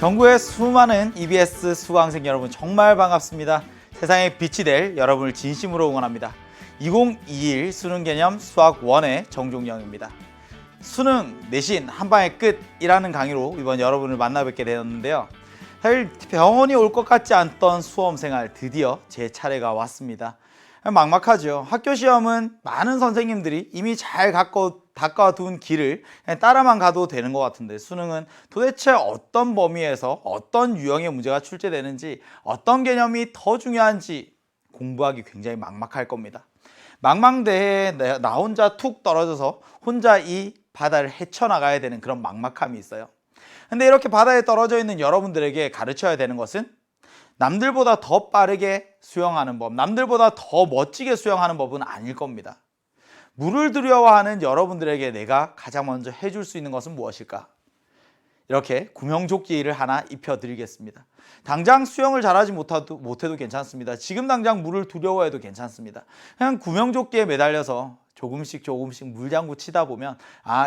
전국의 수많은 EBS 수강생 여러분 정말 반갑습니다. 세상에 빛이 될 여러분을 진심으로 응원합니다. 2021 수능 개념 수학 1의 정종영입니다. 수능, 내신, 한방의 끝이라는 강의로 이번 여러분을 만나 뵙게 되었는데요. 사실 병원이 올 것 같지 않던 수험생활 드디어 제 차례가 왔습니다. 막막하죠. 학교 시험은 많은 선생님들이 이미 잘 닦아둔 길을 따라만 가도 되는 것 같은데, 수능은 도대체 어떤 범위에서 어떤 유형의 문제가 출제되는지, 어떤 개념이 더 중요한지 공부하기 굉장히 막막할 겁니다. 망망대해에 나 혼자 툭 떨어져서 혼자 이 바다를 헤쳐나가야 되는 그런 막막함이 있어요. 근데 이렇게 바다에 떨어져 있는 여러분들에게 가르쳐야 되는 것은 남들보다 더 빠르게 수영하는 법, 남들보다 더 멋지게 수영하는 법은 아닐 겁니다. 물을 두려워하는 여러분들에게 내가 가장 먼저 해줄 수 있는 것은 무엇일까? 이렇게 구명조끼를 하나 입혀드리겠습니다. 당장 수영을 잘하지 못해도 괜찮습니다. 지금 당장 물을 두려워해도 괜찮습니다. 그냥 구명조끼에 매달려서 조금씩 물장구 치다 보면,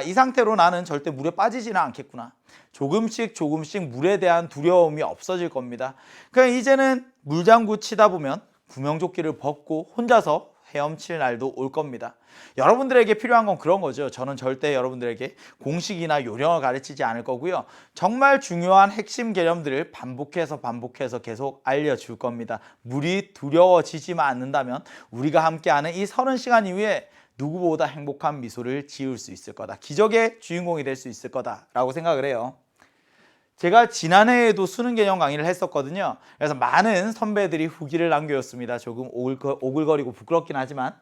이 상태로 나는 절대 물에 빠지지는 않겠구나. 조금씩 물에 대한 두려움이 없어질 겁니다. 그냥 이제는 물장구 치다 보면 구명조끼를 벗고 혼자서 헤엄칠 날도 올 겁니다. 여러분들에게 필요한 건 그런 거죠. 저는 절대 여러분들에게 공식이나 요령을 가르치지 않을 거고요. 정말 중요한 핵심 개념들을 반복해서 계속 알려줄 겁니다. 물이 두려워지지만 않는다면 우리가 함께하는 이 30시간 이후에 누구보다 행복한 미소를 지을 수 있을 거다. 기적의 주인공이 될 수 있을 거다라고 생각을 해요. 제가 지난해에도 수능 개념 강의를 했었거든요. 그래서 많은 선배들이 후기를 남겨줬습니다. 조금 오글거리고 부끄럽긴 하지만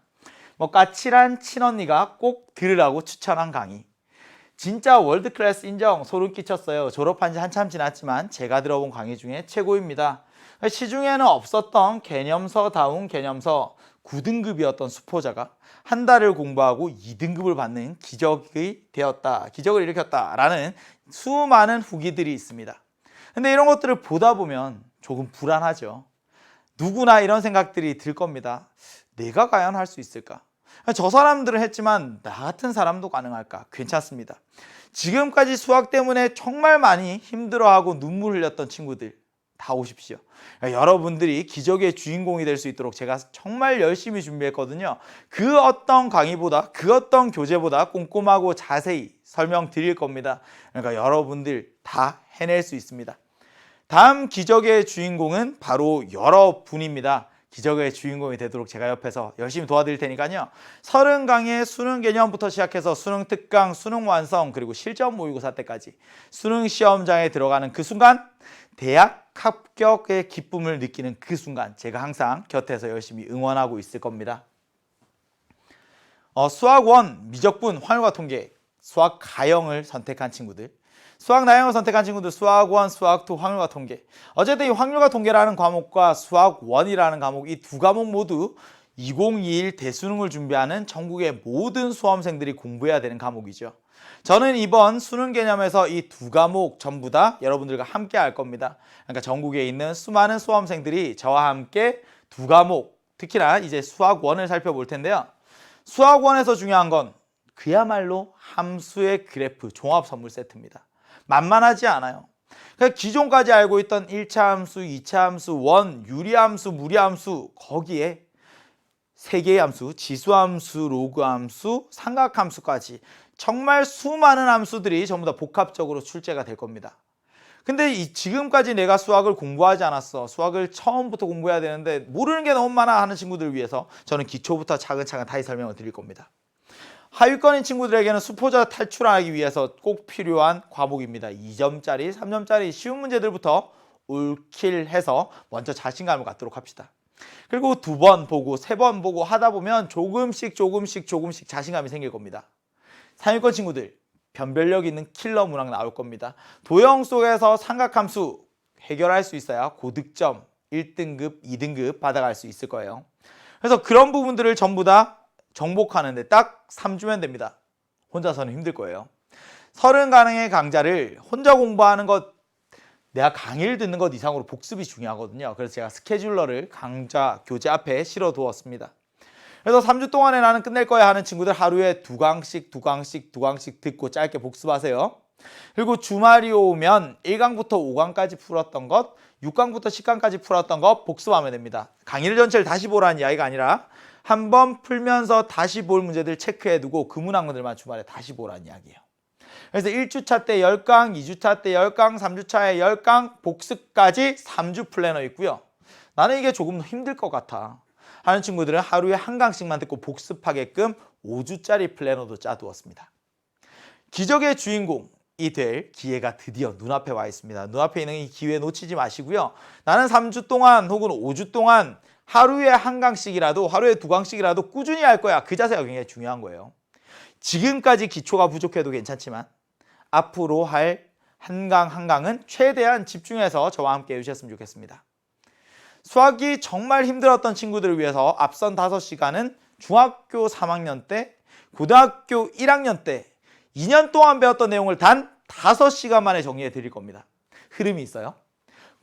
까칠한 친언니가 꼭 들으라고 추천한 강의. 진짜 월드클래스 인정, 소름 끼쳤어요. 졸업한 지 한참 지났지만 제가 들어본 강의 중에 최고입니다. 시중에는 없었던 개념서다운 개념서, 9등급이었던 수포자가 한 달을 공부하고 2등급을 받는 기적을 일으켰다 라는 수많은 후기들이 있습니다. 근데 이런 것들을 보다 보면 조금 불안하죠. 누구나 이런 생각들이 들 겁니다. 내가 과연 할 수 있을까? 저 사람들은 했지만 나 같은 사람도 가능할까? 괜찮습니다. 지금까지 수학 때문에 정말 많이 힘들어하고 눈물 흘렸던 친구들 다 오십시오. 여러분들이 기적의 주인공이 될 수 있도록 제가 정말 열심히 준비했거든요. 그 어떤 강의보다, 그 어떤 교재보다 꼼꼼하고 자세히 설명드릴 겁니다. 그러니까 여러분들 다 해낼 수 있습니다. 다음 기적의 주인공은 바로 여러분입니다. 기적의 주인공이 되도록 제가 옆에서 열심히 도와드릴 테니까요. 30강의 수능 개념부터 시작해서 수능 특강, 수능 완성, 그리고 실전 모의고사 때까지 수능 시험장에 들어가는 그 순간, 대학 합격의 기쁨을 느끼는 그 순간, 제가 항상 곁에서 열심히 응원하고 있을 겁니다. 수학 1 미적분, 확률과 통계, 수학 가형을 선택한 친구들, 수학 나형을 선택한 친구들, 수학 1, 수학 2, 확률과 통계. 어쨌든 이 확률과 통계라는 과목과 수학 1이라는 과목, 이 두 과목 모두 2021 대수능을 준비하는 전국의 모든 수험생들이 공부해야 되는 과목이죠. 저는 이번 수능 개념에서 이 두 과목 전부 다 여러분들과 함께 할 겁니다. 그러니까 전국에 있는 수많은 수험생들이 저와 함께 두 과목, 특히나 이제 수학 1을 살펴볼 텐데요. 수학 1에서 중요한 건 그야말로 함수의 그래프 종합 선물 세트입니다. 만만하지 않아요. 그러니까 기존까지 알고 있던 1차 함수, 2차 함수, 유리함수, 무리함수, 거기에 3개의 함수, 지수함수, 로그함수, 삼각함수까지 정말 수많은 함수들이 전부 다 복합적으로 출제가 될 겁니다. 근데 지금까지 내가 수학을 공부하지 않았어, 수학을 처음부터 공부해야 되는데 모르는 게 너무 많아 하는 친구들을 위해서 저는 기초부터 차근차근 다시 설명을 드릴 겁니다. 하위권인 친구들에게는 수포자 탈출하기 위해서 꼭 필요한 과목입니다. 2점짜리, 3점짜리 쉬운 문제들부터 올킬해서 먼저 자신감을 갖도록 합시다. 그리고 2번 보고 3번 보고 하다 보면 조금씩 자신감이 생길 겁니다. 상위권 친구들, 변별력 있는 킬러 문항 나올 겁니다. 도형 속에서 삼각함수 해결할 수 있어야 고득점 1등급, 2등급 받아갈 수 있을 거예요. 그래서 그런 부분들을 전부 다 정복하는데 딱 3주면 됩니다. 혼자서는 힘들 거예요. 30강의 강좌를 혼자 공부하는 것, 내가 강의를 듣는 것 이상으로 복습이 중요하거든요. 그래서 제가 스케줄러를 강좌 교재 앞에 실어 두었습니다. 그래서 3주 동안에 나는 끝낼 거야 하는 친구들 하루에 2강씩 듣고 짧게 복습하세요. 그리고 주말이 오면 1강부터 5강까지 풀었던 것, 6강부터 10강까지 풀었던 것 복습하면 됩니다. 강의를 전체를 다시 보라는 이야기가 아니라 한번 풀면서 다시 볼 문제들 체크해두고 그 문항들만 주말에 다시 보라는 이야기예요. 그래서 1주차 때 10강, 2주차 때 10강, 3주차에 10강, 복습까지 3주 플래너 있고요. 나는 이게 조금 더 힘들 것 같아 하는 친구들은 하루에 한 강씩만 듣고 복습하게끔 5주짜리 플래너도 짜두었습니다. 기적의 주인공이 될 기회가 드디어 눈앞에 와 있습니다. 눈앞에 있는 이 기회 놓치지 마시고요. 나는 3주 동안 혹은 5주 동안 하루에 한 강씩이라도, 하루에 2강씩이라도 꾸준히 할 거야. 그 자세가 굉장히 중요한 거예요. 지금까지 기초가 부족해도 괜찮지만 앞으로 할 한 강 한 강은 최대한 집중해서 저와 함께 해주셨으면 좋겠습니다. 수학이 정말 힘들었던 친구들을 위해서 앞선 5시간은 중학교 3학년 때, 고등학교 1학년 때 2년 동안 배웠던 내용을 단 5시간 만에 정리해 드릴 겁니다. 흐름이 있어요.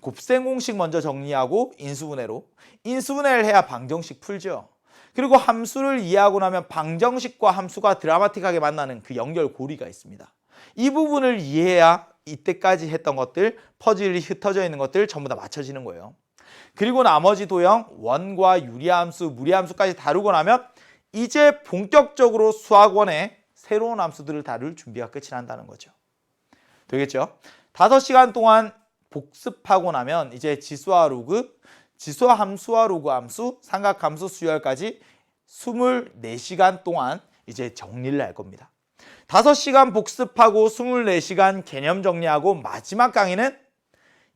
곱셈 공식 먼저 정리하고 인수분해로, 인수분해를 해야 방정식 풀죠. 그리고 함수를 이해하고 나면 방정식과 함수가 드라마틱하게 만나는 그 연결고리가 있습니다. 이 부분을 이해해야 이때까지 했던 것들, 퍼즐이 흩어져 있는 것들 전부 다 맞춰지는 거예요. 그리고 나머지 도형, 원과 유리함수, 무리함수까지 다루고 나면 이제 본격적으로 수학원의 새로운 함수들을 다룰 준비가 끝이 난다는 거죠. 되겠죠? 5시간 동안 복습하고 나면 이제 지수와 로그, 지수와 함수와 로그 함수, 삼각함수, 수열까지 24시간 동안 이제 정리를 할 겁니다. 5시간 복습하고 24시간 개념 정리하고 마지막 강의는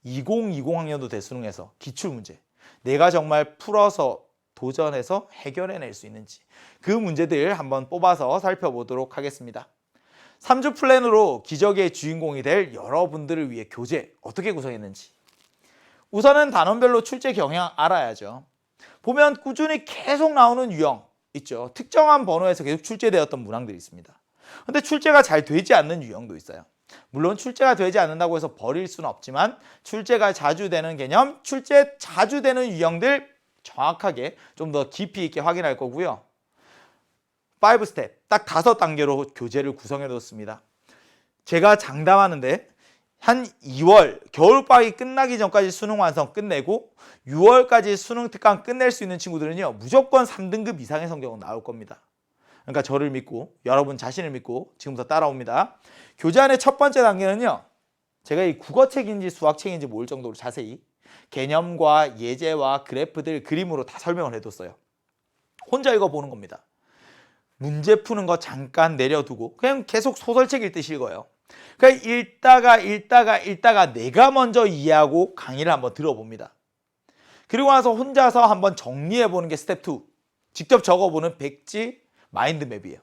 2020학년도 대수능에서 기출문제, 내가 정말 풀어서 도전해서 해결해낼 수 있는지 그 문제들 한번 뽑아서 살펴보도록 하겠습니다. 3주 플랜으로 기적의 주인공이 될 여러분들을 위해 교재 어떻게 구성했는지, 우선은 단원별로 출제 경향 알아야죠. 보면 꾸준히 계속 나오는 유형 있죠. 특정한 번호에서 계속 출제되었던 문항들이 있습니다. 근데 출제가 잘 되지 않는 유형도 있어요. 물론 출제가 되지 않는다고 해서 버릴 수는 없지만 출제가 자주 되는 개념, 출제 자주 되는 유형들 정확하게 좀 더 깊이 있게 확인할 거고요. 5스텝, 딱 5단계로 교재를 구성해 뒀습니다. 제가 장담하는데 한 2월, 겨울방학이 끝나기 전까지 수능 완성 끝내고 6월까지 수능 특강 끝낼 수 있는 친구들은요, 무조건 3등급 이상의 성적은 나올 겁니다. 그러니까 저를 믿고, 여러분 자신을 믿고 지금부터 따라옵니다. 교재 안의 첫 번째 단계는요, 제가 이 국어책인지 수학책인지 모를 정도로 자세히 개념과 예제와 그래프들 그림으로 다 설명을 해뒀어요. 혼자 읽어보는 겁니다. 문제 푸는 거 잠깐 내려두고 그냥 계속 소설책 읽듯이 읽어요. 그러니까 읽다가 내가 먼저 이해하고 강의를 한번 들어봅니다. 그리고 나서 혼자서 한번 정리해보는 게 스텝 2. 직접 적어보는 백지 마인드맵이에요.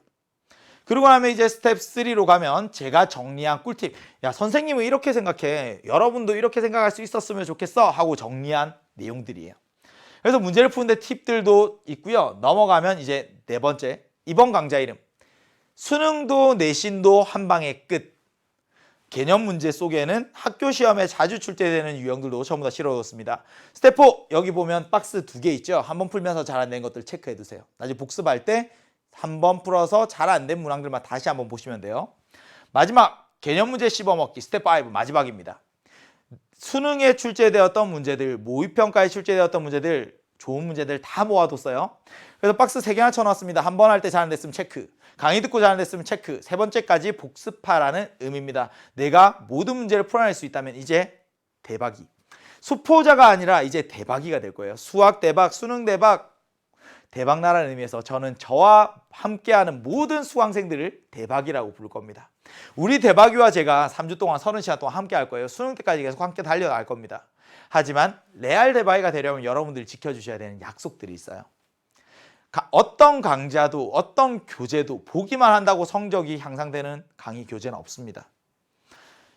그리고 나면 이제 스텝 3로 가면 제가 정리한 꿀팁. 야, 선생님은 이렇게 생각해. 여러분도 이렇게 생각할 수 있었으면 좋겠어. 하고 정리한 내용들이에요. 그래서 문제를 푸는데 팁들도 있고요. 넘어가면 이제 4번째. 이번 강좌 이름. 수능도 내신도 한 방에 끝. 개념 문제 속에는 학교 시험에 자주 출제되는 유형들도 전부 다 실어뒀습니다. 스텝 4. 여기 보면 박스 2개 있죠. 한번 풀면서 잘 안 된 것들 체크해 두세요. 나중에 복습할 때 한 번 풀어서 잘 안 된 문항들만 다시 한번 보시면 돼요. 마지막 개념 문제 씹어먹기 스텝 5 마지막입니다. 수능에 출제되었던 문제들, 모의평가에 출제되었던 문제들, 좋은 문제들 다 모아뒀어요. 그래서 박스 3개나 쳐놨습니다. 한 번 할 때 잘 안 됐으면 체크, 강의 듣고 잘 안 됐으면 체크, 3번째까지 복습하라는 의미입니다. 내가 모든 문제를 풀어낼 수 있다면 이제 대박이. 수포자가 아니라 이제 대박이가 될 거예요. 수학 대박, 수능 대박, 대박 나라는 의미에서 저는 저와 함께하는 모든 수강생들을 대박이라고 부를 겁니다. 우리 대박이와 제가 3주 동안 30시간 동안 함께 할 거예요. 수능 때까지 계속 함께 달려갈 겁니다. 하지만 레알 대박이가 되려면 여러분들이 지켜주셔야 되는 약속들이 있어요. 어떤 강좌도 어떤 교재도 보기만 한다고 성적이 향상되는 강의 교재는 없습니다.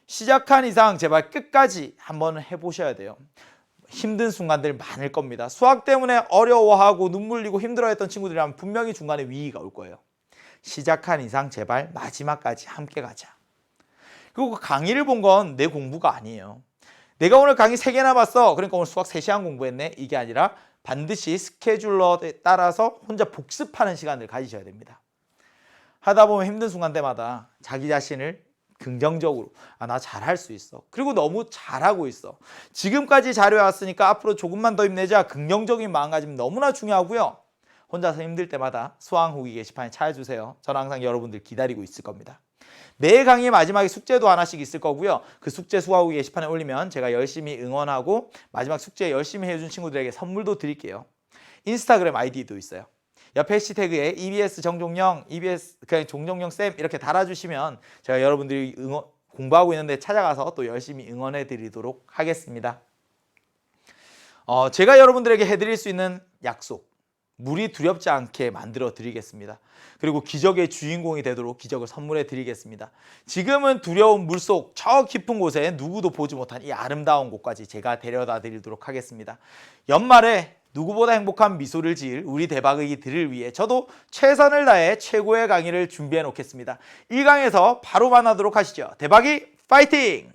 시작한 이상 제발 끝까지 한번 해보셔야 돼요. 힘든 순간들 많을 겁니다. 수학 때문에 어려워하고 눈물 흘리고 힘들어했던 친구들이라면 분명히 중간에 위기가 올 거예요. 시작한 이상 제발 마지막까지 함께 가자. 그리고 강의를 본 건 내 공부가 아니에요. 내가 오늘 강의 3개나 봤어. 그러니까 오늘 수학 3시간 공부했네. 이게 아니라 반드시 스케줄러에 따라서 혼자 복습하는 시간을 가지셔야 됩니다. 하다 보면 힘든 순간대마다 자기 자신을 긍정적으로 나 잘할 수 있어. 그리고 너무 잘하고 있어. 지금까지 잘해왔으니까 앞으로 조금만 더 힘내자. 긍정적인 마음가짐 너무나 중요하고요. 혼자서 힘들 때마다 수강 후기 게시판에 찾아주세요. 저는 항상 여러분들 기다리고 있을 겁니다. 매 강의 마지막에 숙제도 하나씩 있을 거고요. 그 숙제 수강 후기 게시판에 올리면 제가 열심히 응원하고 마지막 숙제 열심히 해준 친구들에게 선물도 드릴게요. 인스타그램 아이디도 있어요. 옆에 해시태그에 EBS 정종영, EBS 그냥 종종영 쌤 이렇게 달아주시면 제가 여러분들이 공부하고 있는데 찾아가서 또 열심히 응원해 드리도록 하겠습니다. 제가 여러분들에게 해드릴 수 있는 약속, 물이 두렵지 않게 만들어 드리겠습니다. 그리고 기적의 주인공이 되도록 기적을 선물해 드리겠습니다. 지금은 두려운 물속 저 깊은 곳에 누구도 보지 못한 이 아름다운 곳까지 제가 데려다 드리도록 하겠습니다. 연말에 누구보다 행복한 미소를 지을 우리 대박이들을 위해 저도 최선을 다해 최고의 강의를 준비해 놓겠습니다. 1강에서 바로 만나도록 하시죠. 대박이 파이팅!